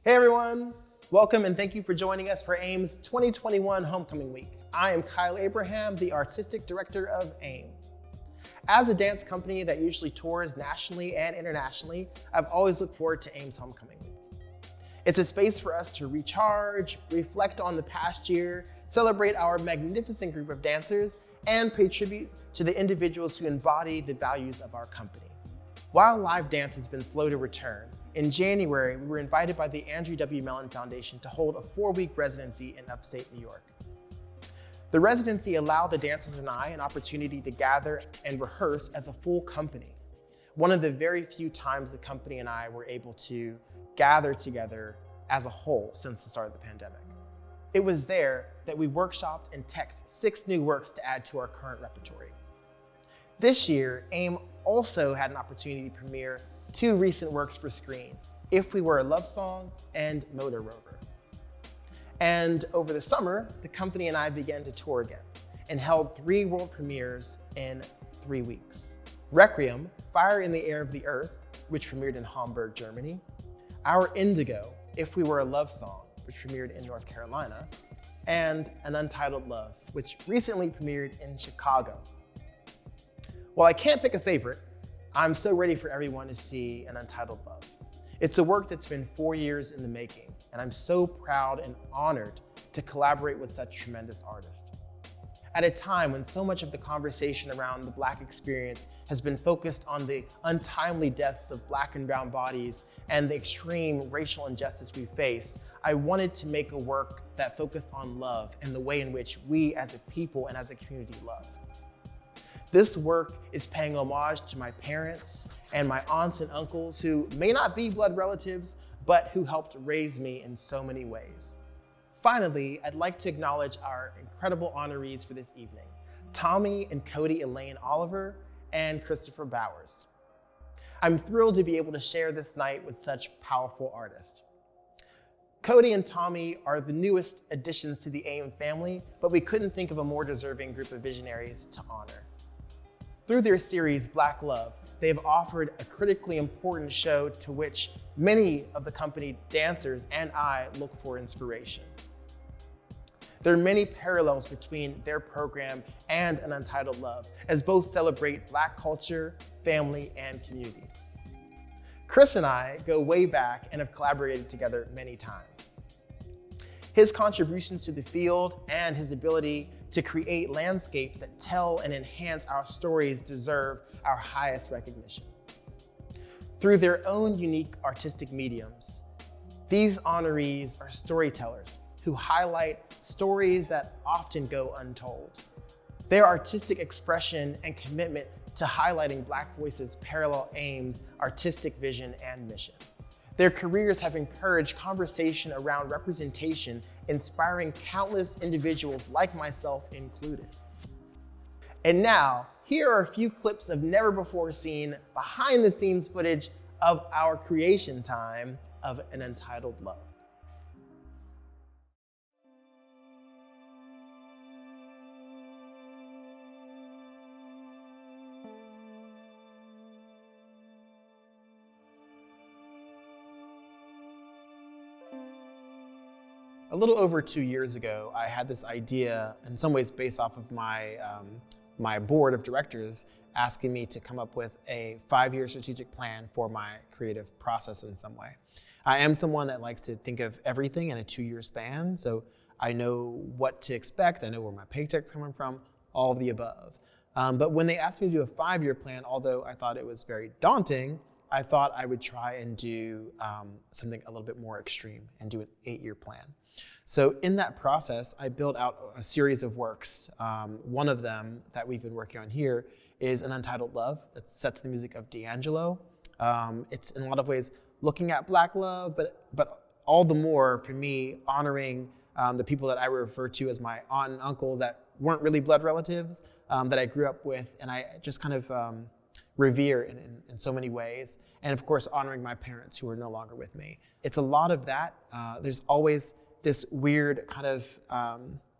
Hey everyone, welcome and thank you for joining us for AIM's 2021 Homecoming Week. I am Kyle Abraham, the Artistic Director of AIM. As a dance company that usually tours nationally and internationally, I've always looked forward to AIM's Homecoming Week. It's a space for us to recharge, reflect on the past year, celebrate our magnificent group of dancers, and pay tribute to the individuals who embody the values of our company. While live dance has been slow to return, in January, we were invited by the Andrew W. Mellon Foundation to hold a 4-week residency in upstate New York. The residency allowed the dancers and I an opportunity to gather and rehearse as a full company. One of the very few times the company and I were able to gather together as a whole since the start of the pandemic. It was there that we workshopped and teched 6 new works to add to our current repertory. This year, AIM also had an opportunity to premiere 2 recent works for screen, If We Were a Love Song and Motor Rover. And over the summer, the company and I began to tour again and held 3 world premieres in 3 weeks. Requiem, Fire in the Air of the Earth, which premiered in Hamburg, Germany. Our Indigo, If We Were a Love Song, which premiered in North Carolina. And An Untitled Love, which recently premiered in Chicago. While I can't pick a favorite, I'm so ready for everyone to see An Untitled Love. It's a work that's been 4 years in the making, and I'm so proud and honored to collaborate with such tremendous artists. At a time when so much of the conversation around the Black experience has been focused on the untimely deaths of Black and brown bodies and the extreme racial injustice we face, I wanted to make a work that focused on love and the way in which we as a people and as a community love. This work is paying homage to my parents and my aunts and uncles who may not be blood relatives, but who helped raise me in so many ways. Finally, I'd like to acknowledge our incredible honorees for this evening, Tommy and Cody Elaine Oliver and Christopher Bowers. I'm thrilled to be able to share this night with such powerful artists. Cody and Tommy are the newest additions to the AIM family, but we couldn't think of a more deserving group of visionaries to honor. Through their series, Black Love, they have offered a critically important show to which many of the company dancers and I look for inspiration. There are many parallels between their program and An Untitled Love, as both celebrate Black culture, family, and community. Chris and I go way back and have collaborated together many times. His contributions to the field and his ability to create landscapes that tell and enhance our stories deserve our highest recognition. Through their own unique artistic mediums, these honorees are storytellers who highlight stories that often go untold. Their artistic expression and commitment to highlighting Black voices parallel AIM's artistic vision and mission. Their careers have encouraged conversation around representation, inspiring countless individuals like myself included. And now, here are a few clips of never before seen behind the scenes footage of our creation time of An Untitled Love. A little over 2 years ago, I had this idea, in some ways based off of my board of directors asking me to come up with a 5-year strategic plan for my creative process in some way. I am someone that likes to think of everything in a 2-year span, so I know what to expect, I know where my paycheck's coming from, all of the above. But when they asked me to do a 5-year plan, although I thought it was very daunting, I thought I would try and do something a little bit more extreme and do an 8-year plan. So in that process, I built out a series of works. One of them that we've been working on here is An Untitled Love that's set to the music of D'Angelo. It's in a lot of ways looking at Black love, but all the more for me honoring the people that I refer to as my aunt and uncles that weren't really blood relatives, that I grew up with, and I just kind of revere in so many ways. And of course, honoring my parents who are no longer with me. It's a lot of that. There's always this weird kind of,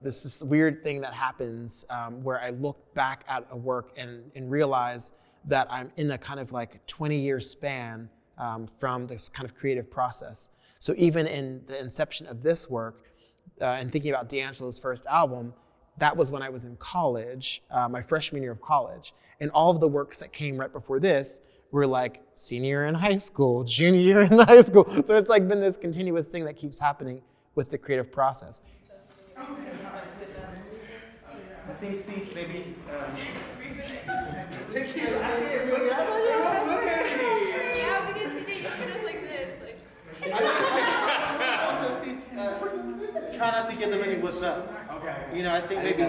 this weird thing that happens where I look back at a work and realize that I'm in a kind of like 20-year span from this kind of creative process. So even in the inception of this work, and thinking about D'Angelo's first album, that was when I was in college, my freshman year of college. And all of the works that came right before this were like senior year in high school, junior year in high school. So it's like been this continuous thing that keeps happening with the creative process. Try not to give them any what's ups. Okay. You know, I think maybe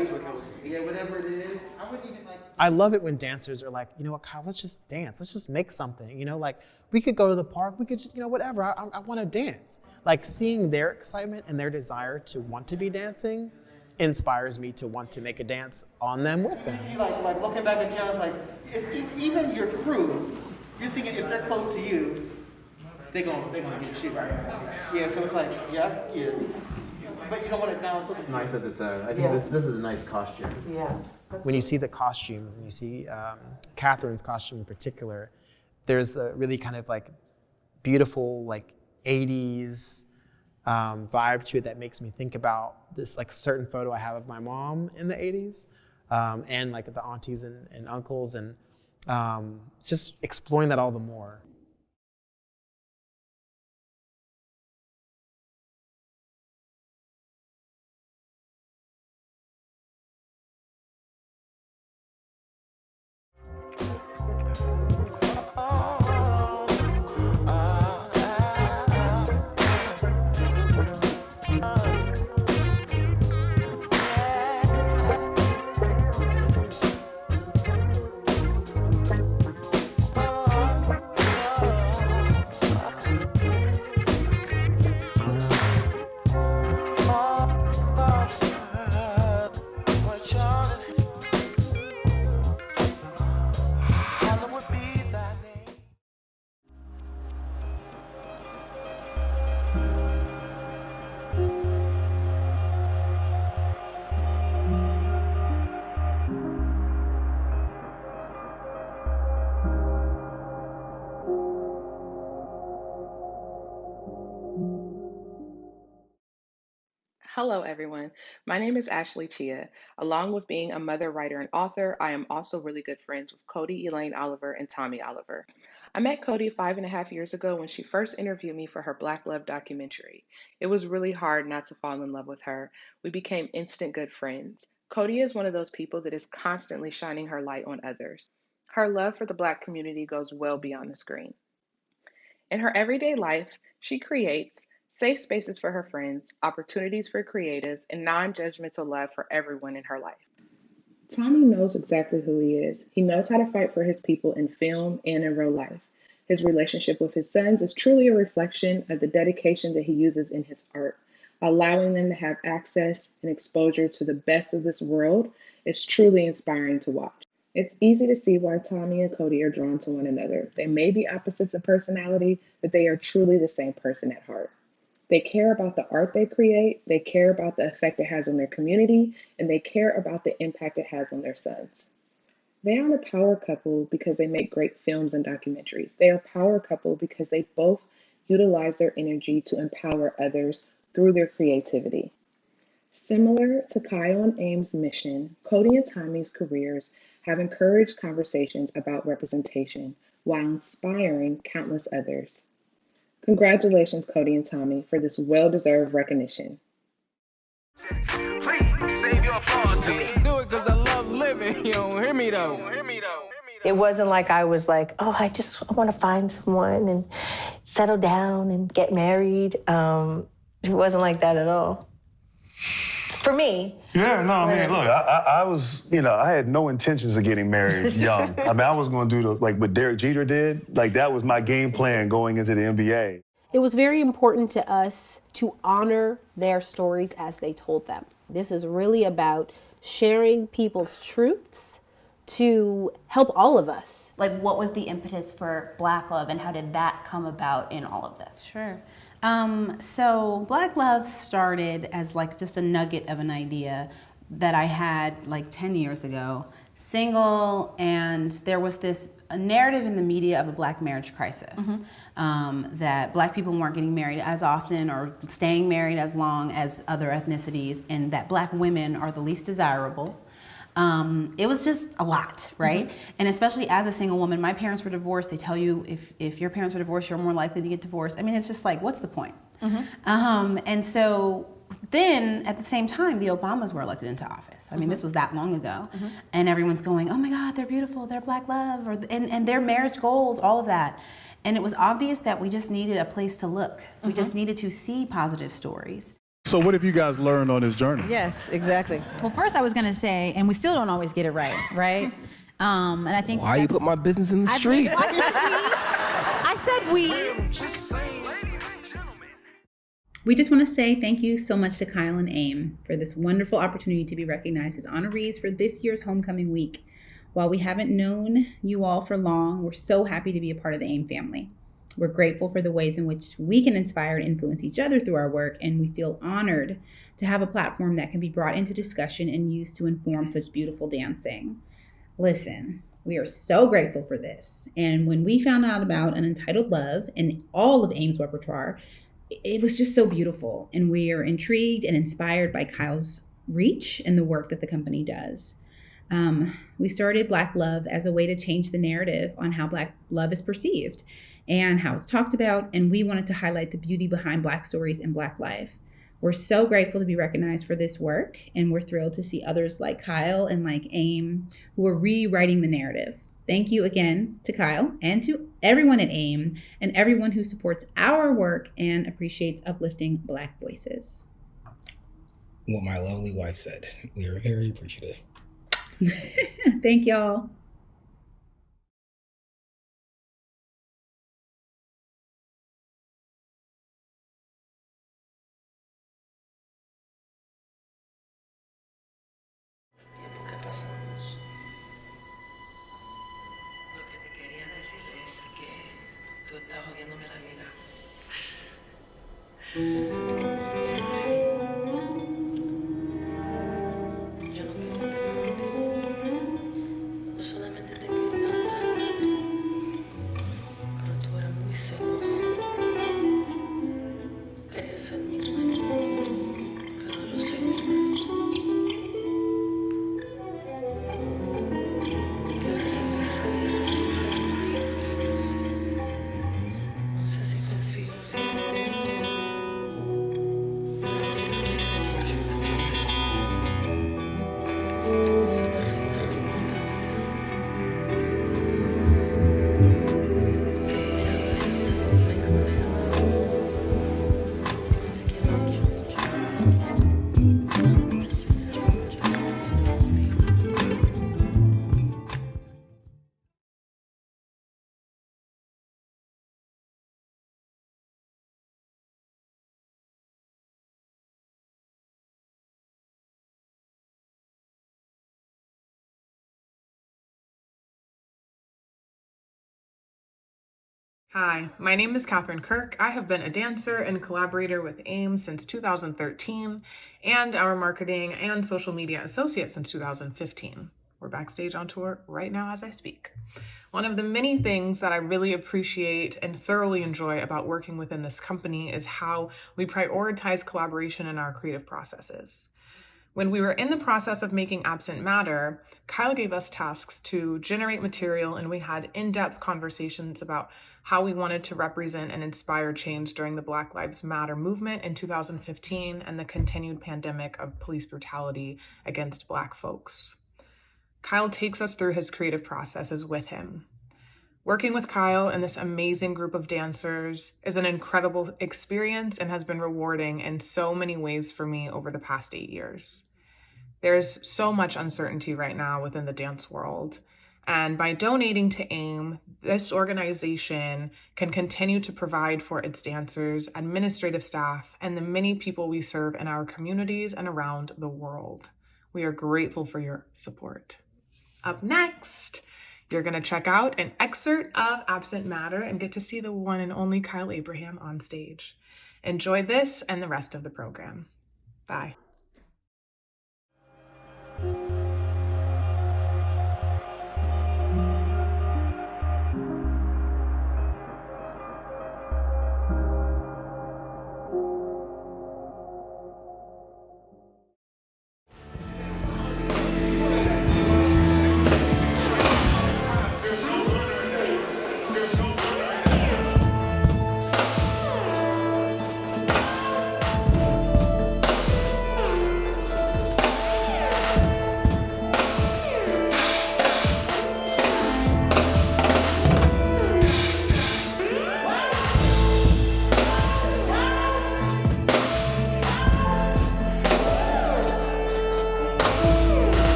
whatever it is, I wouldn't even like. I love it when dancers are like, you know what, Kyle, let's just dance. Let's just make something. You know, like we could go to the park, we could just, you know, whatever. I want to dance. Like seeing their excitement and their desire to want to be dancing inspires me to want to make a dance on them with them. Like looking back at John, it's like it's even your crew. You're thinking if they're close to you, they're gonna get you right. Yeah. So it's like yes, yeah. But you don't want to now. It's nice as its own. I think this is a nice costume. Yeah. When you see the costumes and you see Catherine's costume in particular, there's a really kind of like beautiful like 80s vibe to it that makes me think about this like certain photo I have of my mom in the 80s and like the aunties and uncles and just exploring that all the more. Hello, everyone. My name is Ashley Chia. Along with being a mother, writer, and author, I am also really good friends with Cody Elaine Oliver and Tommy Oliver. I met Cody 5.5 years ago when she first interviewed me for her Black Love documentary. It was really hard not to fall in love with her. We became instant good friends. Cody is one of those people that is constantly shining her light on others. Her love for the Black community goes well beyond the screen. In her everyday life, she creates safe spaces for her friends, opportunities for creatives, and non judgmental love for everyone in her life. Tommy knows exactly who he is. He knows how to fight for his people in film and in real life. His relationship with his sons is truly a reflection of the dedication that he uses in his art. Allowing them to have access and exposure to the best of this world is truly inspiring to watch. It's easy to see why Tommy and Cody are drawn to one another. They may be opposites in personality, but they are truly the same person at heart. They care about the art they create, they care about the effect it has on their community, and they care about the impact it has on their sons. They aren't a power couple because they make great films and documentaries. They are a power couple because they both utilize their energy to empower others through their creativity. Similar to Kyle and Aim's mission, Cody and Tommy's careers have encouraged conversations about representation while inspiring countless others. Congratulations, Cody and Tommy, for this well-deserved recognition. Please save your applause to me. Do it because I love living. You don't hear me though. It wasn't like I was like, oh, I want to find someone and settle down and get married. It wasn't like that at all. For me. Yeah, no, I mean, look, I was, I had no intentions of getting married young. I mean, I was going to do what Derek Jeter did. Like, that was my game plan going into the NBA. It was very important to us to honor their stories as they told them. This is really about sharing people's truths to help all of us. Like, what was the impetus for Black Love, and how did that come about in all of this? Sure. So Black Love started as like just a nugget of an idea that I had like 10 years ago, single, and there was this narrative in the media of a Black marriage crisis, that Black people weren't getting married as often or staying married as long as other ethnicities, and that Black women are the least desirable. It was just a lot, right? And especially as a single woman, my parents were divorced. They tell you if your parents were divorced, you're more likely to get divorced. I mean, it's just like, what's the point? And so then at the same time, the Obamas were elected into office. I mean, this was that long ago. And everyone's going, oh my God, they're beautiful, they're Black love, and their marriage goals, all of that. And it was obvious that we just needed a place to look. We just needed to see positive stories. So what have you guys learned on this journey? Yes, exactly. Well, first I was going to say, and we still don't always get it right? And I think Why you put my business in the street? I said we. We just want to say thank you so much to Kyle and AIM for this wonderful opportunity to be recognized as honorees for this year's Homecoming Week. While we haven't known you all for long, we're so happy to be a part of the AIM family. We're grateful for the ways in which we can inspire and influence each other through our work, and we feel honored to have a platform that can be brought into discussion and used to inform such beautiful dancing. Listen, we are so grateful for this, and when we found out about An Untitled Love and all of AIM's repertoire, it was just so beautiful, and we are intrigued and inspired by Kyle's reach and the work that the company does. We started Black Love as a way to change the narrative on how Black love is perceived and how it's talked about, and we wanted to highlight the beauty behind Black stories and Black life. We're so grateful to be recognized for this work, and we're thrilled to see others like Kyle and like AIM who are rewriting the narrative. Thank you again to Kyle and to everyone at AIM and everyone who supports our work and appreciates uplifting Black voices. What my lovely wife said. We are very appreciative. Thank y'all. Hi, my name is Catherine Kirk. I have been a dancer and collaborator with AIM since 2013 and our marketing and social media associate since 2015. We're backstage on tour right now as I speak. One of the many things that I really appreciate and thoroughly enjoy about working within this company is how we prioritize collaboration in our creative processes. When we were in the process of making Absent Matter, Kyle gave us tasks to generate material, and we had in-depth conversations about how we wanted to represent and inspire change during the Black Lives Matter movement in 2015 and the continued pandemic of police brutality against Black folks. Kyle takes us through his creative processes with him. Working with Kyle and this amazing group of dancers is an incredible experience and has been rewarding in so many ways for me over the past 8 years. There's so much uncertainty right now within the dance world, and by donating to AIM, this organization can continue to provide for its dancers, administrative staff, and the many people we serve in our communities and around the world. We are grateful for your support. Up next, you're going to check out an excerpt of Absent Matter and get to see the one and only Kyle Abraham on stage. Enjoy this and the rest of the program. Bye.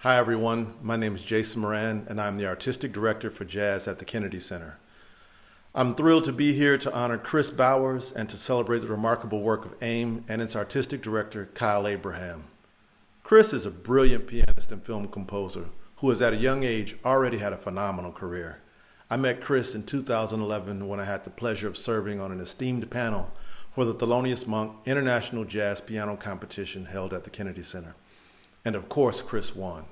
Hi everyone, my name is Jason Moran and I'm the Artistic Director for Jazz at the Kennedy Center. I'm thrilled to be here to honor Chris Bowers and to celebrate the remarkable work of AIM and its Artistic Director, Kyle Abraham. Chris is a brilliant pianist and film composer who has at a young age already had a phenomenal career. I met Chris in 2011 when I had the pleasure of serving on an esteemed panel for the Thelonious Monk International Jazz Piano Competition held at the Kennedy Center. And of course, Chris won.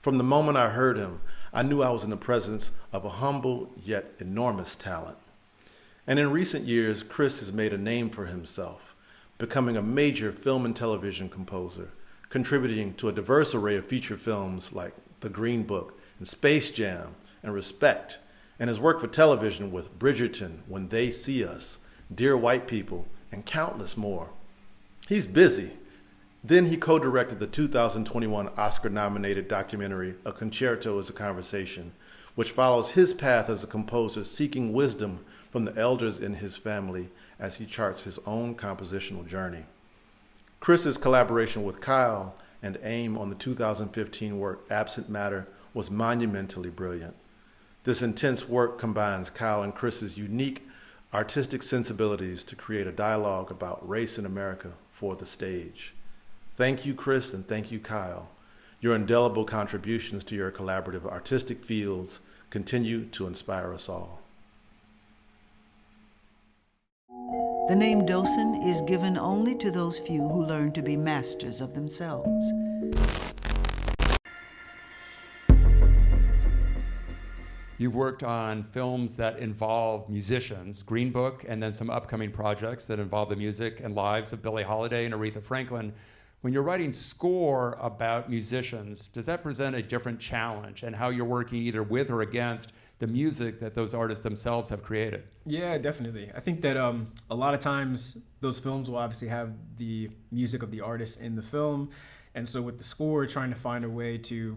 From the moment I heard him, I knew I was in the presence of a humble yet enormous talent. And in recent years, Chris has made a name for himself, becoming a major film and television composer, contributing to a diverse array of feature films like The Green Book and Space Jam and Respect, and his work for television with Bridgerton, When They See Us, Dear White People, and countless more. He's busy. Then he co-directed the 2021 Oscar-nominated documentary, A Concerto is a Conversation, which follows his path as a composer seeking wisdom from the elders in his family as he charts his own compositional journey. Chris's collaboration with Kyle and AIM on the 2015 work Absent Matter was monumentally brilliant. This intense work combines Kyle and Chris's unique artistic sensibilities to create a dialogue about race in America for the stage. Thank you, Chris, and thank you, Kyle. Your indelible contributions to your collaborative artistic fields continue to inspire us all. The name Dosen is given only to those few who learn to be masters of themselves. You've worked on films that involve musicians, Green Book, and then some upcoming projects that involve the music and lives of Billie Holiday and Aretha Franklin. When you're writing score about musicians, does that present a different challenge and how you're working either with or against the music that those artists themselves have created? Yeah, definitely. I think that a lot of times those films will obviously have the music of the artist in the film. And so with the score, trying to find a way to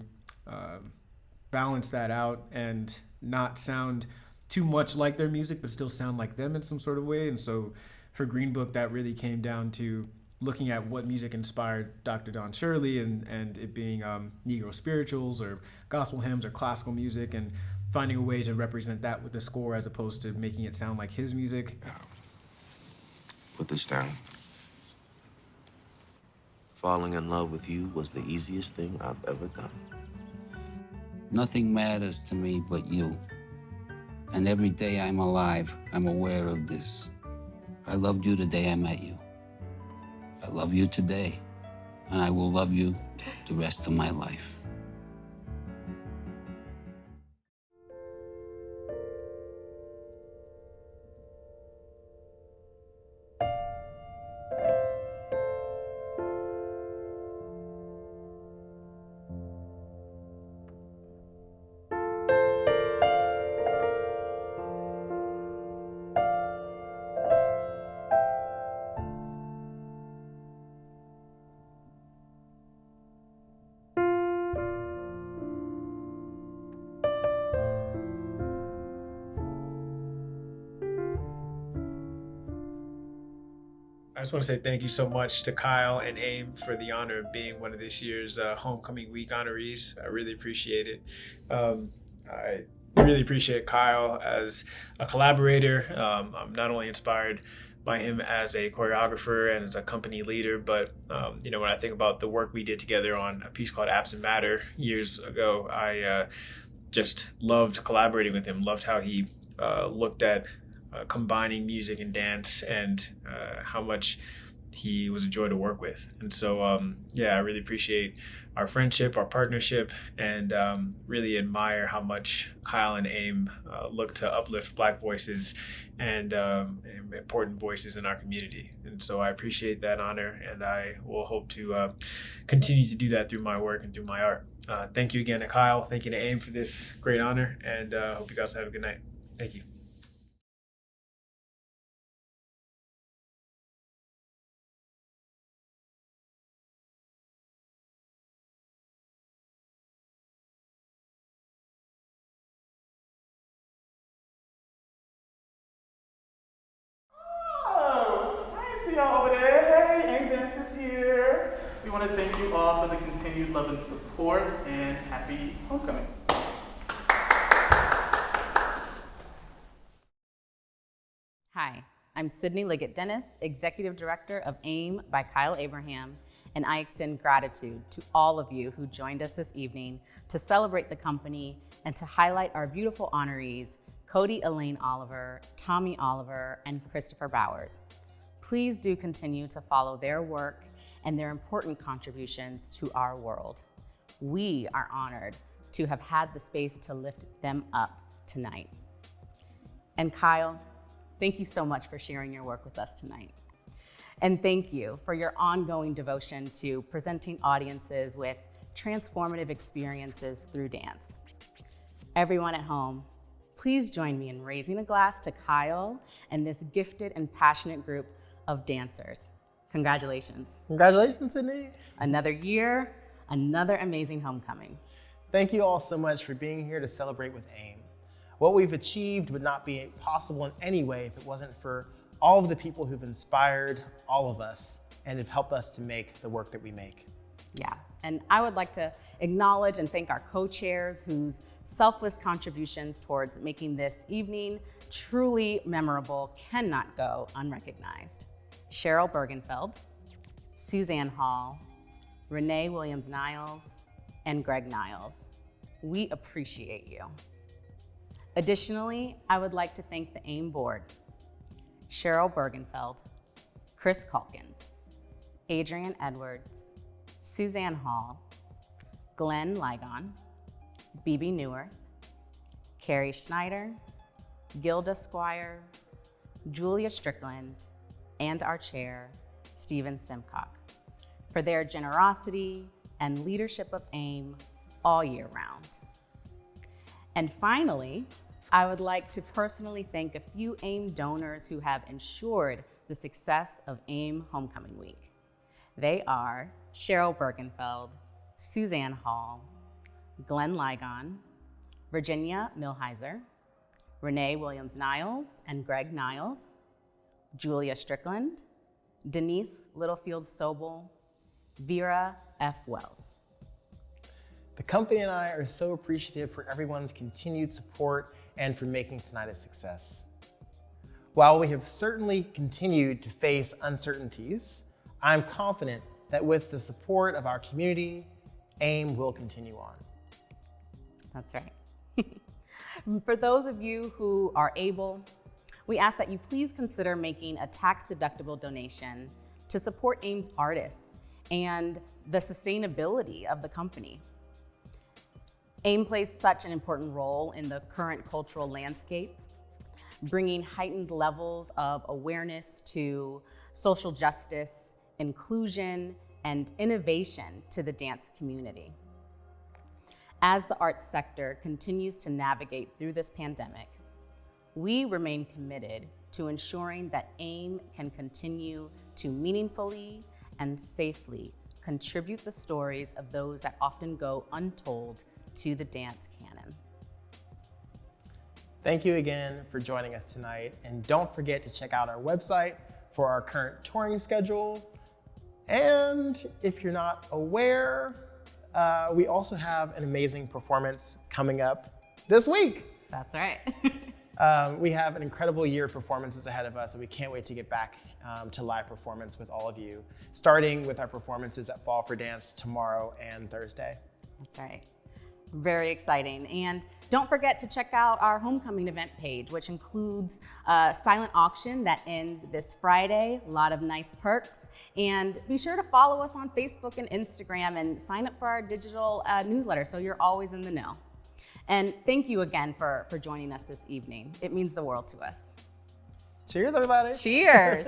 balance that out and not sound too much like their music, but still sound like them in some sort of way. And so for Green Book, that really came down to looking at what music inspired Dr. Don Shirley and it being Negro spirituals or gospel hymns or classical music, and finding a way to represent that with the score as opposed to making it sound like his music. Put this down. Falling in love with you was the easiest thing I've ever done. Nothing matters to me but you. And every day I'm alive, I'm aware of this. I loved you the day I met you. I love you today, and I will love you the rest of my life. I just want to say thank you so much to Kyle and AIM for the honor of being one of this year's Homecoming Week honorees. I really appreciate it. I really appreciate Kyle as a collaborator. I'm not only inspired by him as a choreographer and as a company leader, but when I think about the work we did together on a piece called Absent Matter years ago, I just loved collaborating with him, loved how he looked at combining music and dance, and how much he was a joy to work with. And so, I really appreciate our friendship, our partnership, and really admire how much Kyle and AIM look to uplift Black voices and important voices in our community. And so I appreciate that honor, and I will hope to continue to do that through my work and through my art. Thank you again to Kyle. Thank you to AIM for this great honor, and hope you guys have a good night. Thank you. Oh, I see y'all over there. Hey, AIM Dance is here. We want to thank you all for the continued love and support, and happy homecoming. Hi, I'm Sydney Liggett Dennis, Executive Director of AIM by Kyle Abraham, and I extend gratitude to all of you who joined us this evening to celebrate the company and to highlight our beautiful honorees, Cody Elaine Oliver, Tommy Oliver, and Christopher Bowers. Please do continue to follow their work and their important contributions to our world. We are honored to have had the space to lift them up tonight. And Kyle, thank you so much for sharing your work with us tonight. And thank you for your ongoing devotion to presenting audiences with transformative experiences through dance. Everyone at home, please join me in raising a glass to Kyle and this gifted and passionate group of dancers. Congratulations. Congratulations, Sydney. Another year, another amazing homecoming. Thank you all so much for being here to celebrate with AIM. What we've achieved would not be possible in any way if it wasn't for all of the people who've inspired all of us and have helped us to make the work that we make. Yeah, and I would like to acknowledge and thank our co-chairs whose selfless contributions towards making this evening truly memorable cannot go unrecognized. Cheryl Bergenfeld, Suzanne Hall, Renee Williams-Niles, and Greg Niles. We appreciate you. Additionally, I would like to thank the AIM board, Cheryl Bergenfeld, Chris Calkins, Adrian Edwards, Suzanne Hall, Glenn Ligon, Bibi Neuwirth, Carrie Schneider, Gilda Squire, Julia Strickland, and our chair, Stephen Simcock, for their generosity and leadership of AIM all year round. And finally, I would like to personally thank a few AIM donors who have ensured the success of AIM Homecoming Week. They are Cheryl Bergenfeld, Suzanne Hall, Glenn Ligon, Virginia Milheiser, Renee Williams-Niles and Greg Niles, Julia Strickland, Denise Littlefield-Sobel, Vera F. Wells. The company and I are so appreciative for everyone's continued support and for making tonight a success. While we have certainly continued to face uncertainties, I'm confident that with the support of our community, AIM will continue on. That's right. For those of you who are able, we ask that you please consider making a tax-deductible donation to support AIM's artists and the sustainability of the company. AIM plays such an important role in the current cultural landscape, bringing heightened levels of awareness to social justice, inclusion, and innovation to the dance community. As the arts sector continues to navigate through this pandemic, we remain committed to ensuring that AIM can continue to meaningfully and safely contribute the stories of those that often go untold to the dance canon. Thank you again for joining us tonight, and don't forget to check out our website for our current touring schedule. And if you're not aware, we also have an amazing performance coming up this week. That's right. We have an incredible year of performances ahead of us, and we can't wait to get back to live performance with all of you, starting with our performances at Fall for Dance tomorrow and Thursday. That's right. Very exciting. And don't forget to check out our homecoming event page, which includes a silent auction that ends this Friday, a lot of nice perks. And be sure to follow us on Facebook and Instagram and sign up for our digital newsletter so you're always in the know. And thank you again for joining us this evening. It means the world to us. Cheers, everybody. Cheers.